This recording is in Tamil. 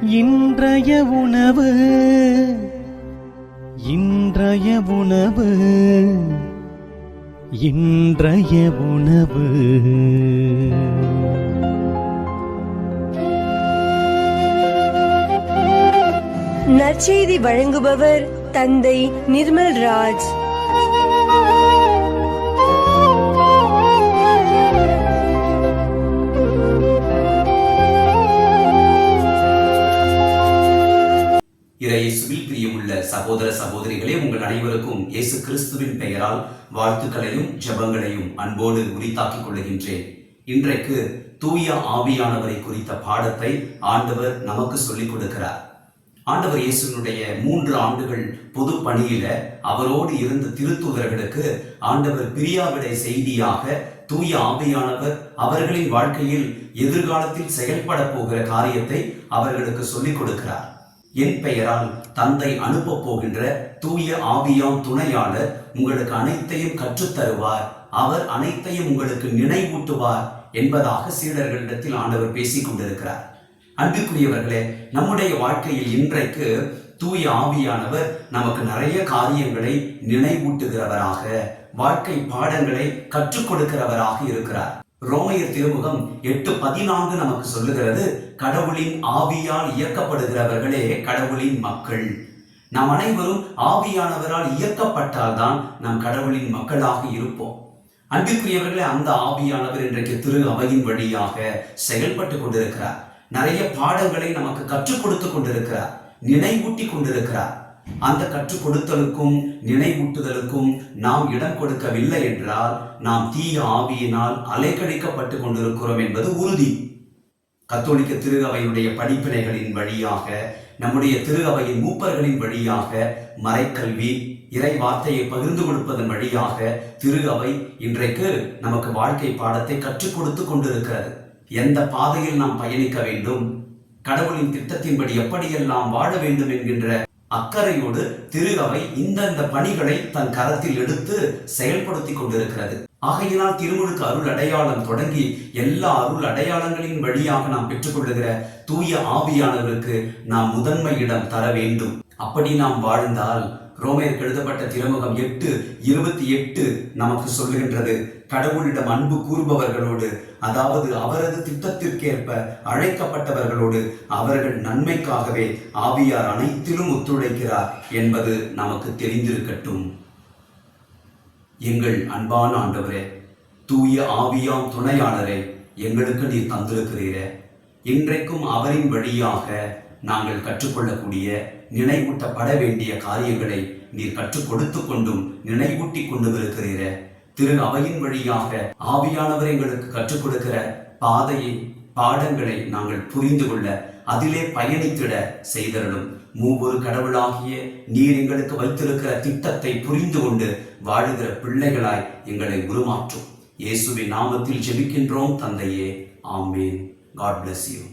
இன்றைய உணவு இன்றைய உணவு இன்றைய உணவு. நற்செய்தி வழங்குபவர் தந்தை நிர்மல் ராஜ். இயேசுவில் பிரியமுள்ள சகோதர சகோதரிகளே, உங்கள் அனைவருக்கும் இயேசு கிறிஸ்துவின் பெயரால் வாழ்த்துக்களையும் ஜெபங்களையும் அன்போடு உரித்தாக்கிக் கொள்கின்றேன். இன்றைக்கு தூய ஆவியானவரை குறித்த பாடத்தை ஆண்டவர் நமக்கு சொல்லிக் கொடுக்கிறார். ஆண்டவர் இயேசுனுடைய 3 ஆண்டுகள் பொது பணியில அவரோடு இருந்த திருத்தூதர்களுக்கு ஆண்டவர் பிரியாவிடை செய்தியாக தூய ஆவியானவர் அவர்களின் வாழ்க்கையில் எதிர்காலத்தில் செயல்பட போகிற காரியத்தை அவர்களுக்கு சொல்லிக் கொடுக்கிறார். என் பெயரால் தந்தை அனுப்ப போகின்ற தூய ஆவியாம் துணையாளர் உங்களுக்கு அனைத்தையும் கற்றுத்தருவார், அவர் அனைத்தையும் உங்களுக்கு நினைவூட்டுவார் என்பதாக சீடர்களிடத்தில் ஆண்டவர் பேசிக் கொண்டிருக்கிறார். அன்புக்குரியவர்களே, நம்முடைய வாழ்க்கையில் இன்றைக்கு தூய ஆவியானவர் நமக்கு நிறைய காரியங்களை நினைவூட்டுகிறவராக, வாழ்க்கை பாடங்களை கற்றுக் கொடுக்கிறவராக இருக்கிறார். ரோமையர் திருமுகம் 8:14 நமக்கு சொல்லுகிறது, கடவுளின் ஆவியால் இயக்கப்படுகிறவர்களே கடவுளின் மக்கள். நாம் அனைவரும் ஆவியானவரால் இயக்கப்பட்டால்தான் நாம் கடவுளின் மக்களாக இருப்போம். அன்புக்குரியவர்களே, அந்த ஆவியானவர் இன்றைக்கு திரு அவையின் வழியாக செயல்பட்டு கொண்டிருக்கிறார். நிறைய பாடங்களை நமக்கு கற்றுக் கொடுத்து கொண்டிருக்கிறார், நினைவூட்டி கொண்டிருக்கிறார். அந்த கற்றுக் கொடுத்தலுக்கும் நினைவூட்டுதலுக்கும் நாம் இடம் கொடுக்கவில்லை என்றால் நாம் தீய ஆவியினால் அலைக்கழிக்கப்பட்டு கொண்டிருக்கிறோம் என்பது உறுதி. கத்தோலிக்க திரு அவையுடைய படிப்பினைகளின் வழியாக, நம்முடைய திரு அவையின் மூப்பர்களின் வழியாக, மறைக்கல்வி, இறை வார்த்தையை பகிர்ந்து கொடுப்பதன் வழியாக திரு அவை இன்றைக்கு நமக்கு வாழ்க்கை பாடத்தை கற்றுக் கொடுத்து கொண்டிருக்கிறது. எந்த பாதையில் நாம் பயணிக்க வேண்டும், கடவுளின் திட்டத்தின்படி எப்படியெல்லாம் வாழ வேண்டும் என்கின்ற அக்கறையோடு திரு அவை இந்த பணிகளை தன் கரத்தில் எடுத்து செயல்படுத்தி கொண்டிருக்கிறது. ஆகையினால் திருமுழுக்கு அருள் அடையாளம் தொடங்கி எல்லா அருள் அடையாளங்களின் வழியாக நாம் பெற்றுக்கொள்ளுகிற தூய ஆவியானவருக்கு நாம் முதன்மை இடம் தர வேண்டும். அப்படி நாம் வாழ்ந்தால் ரோமையருக்கு எழுதப்பட்ட திருமுகம் 8:28 நமக்கு சொல்லுகின்றது, கடவுளிடம் அன்பு கூறுபவர்களோடு, அதாவது அவரது திட்டத்திற்கேற்ப அழைக்கப்பட்டவர்களோடு அவர்கள் நன்மைக்காகவே ஆவியார் அனைத்திலும் ஒத்துழைக்கிறார் என்பது நமக்கு தெரிந்திருக்கட்டும். எங்கள் அன்பான ஆண்டவரே, தூய ஆவியாம் துணையாளரை எங்களுக்கு நீர் தந்திருக்கிறீரே, இன்றைக்கும் அவரின் வழியாக நாங்கள் கற்றுக்கொள்ளக்கூடிய நினைவூட்டப்பட வேண்டிய காரியங்களை நீர் கற்றுக் கொடுத்து கொண்டும் நினைவூட்டி கொண்டு இருக்கிறீர. திரு அவையின் வழியாக ஆவியானவர் எங்களுக்கு கற்றுக் கொடுக்கிற பாதையை, பாடங்களை நாங்கள் புரிந்து கொள்ள, அதிலே பயணித்திட செய்தருளும். மூவொரு கடவுளாகிய நீர் எங்களுக்கு வைத்திருக்கிற திட்டத்தை புரிந்து கொண்டு வாழுகிற பிள்ளைகளாய் எங்களை உருமாற்றும். இயேசுவின் நாமத்தில் ஜெபிக்கின்றோம் தந்தையே, ஆமேன். God bless you.